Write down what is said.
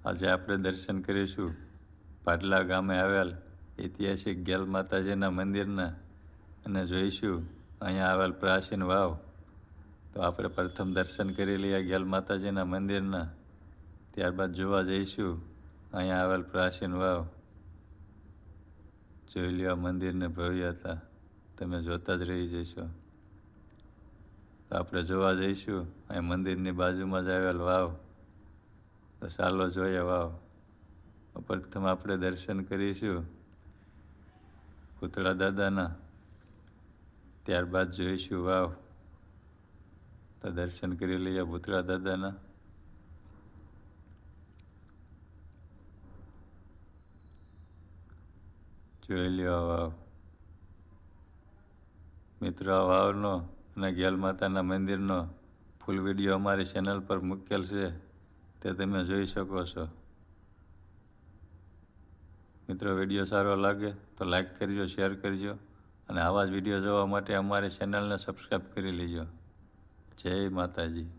આજે આપણે દર્શન કરીશું પાટલા ગામે આવેલ ઐતિહાસિક ગેલ માતાજીના મંદિરના અને જોઈશું અહીંયા આવેલ પ્રાચીન વાવ. તો આપણે પ્રથમ દર્શન કરી લઈએ ગેલ માતાજીના મંદિરના, ત્યારબાદ જોવા જઈશું અહીંયા આવેલ પ્રાચીન વાવ. જોઈ લ્યો મંદિરને ભવ્યતા, તમે જોતા જ રહી જશો. તો આપણે જોવા જઈશું અહીં મંદિરની બાજુમાં જ આવેલ વાવ. તો ચાલો જોઈએ વાવ. પ્રથમ આપણે દર્શન કરીશું પૂતળા દાદાના, ત્યારબાદ જોઈશું વાવ. તો દર્શન કરી લઈએ પૂતળા દાદાના. જોઈ લ્યો વાવ. મિત્રો, આ વાવનો અને ગેલ માતાના મંદિરનો ફૂલ વિડીયો અમારી ચેનલ પર મૂકેલ છે, તે તમે જોઈ શકો છો. મિત્રો, વિડીયો સારો લાગે તો લાઈક કરજો, શેર કરજો અને આવા જ વિડીયો જોવા માટે અમારી ચેનલને સબસ્ક્રાઈબ કરી લેજો. જય માતાજી.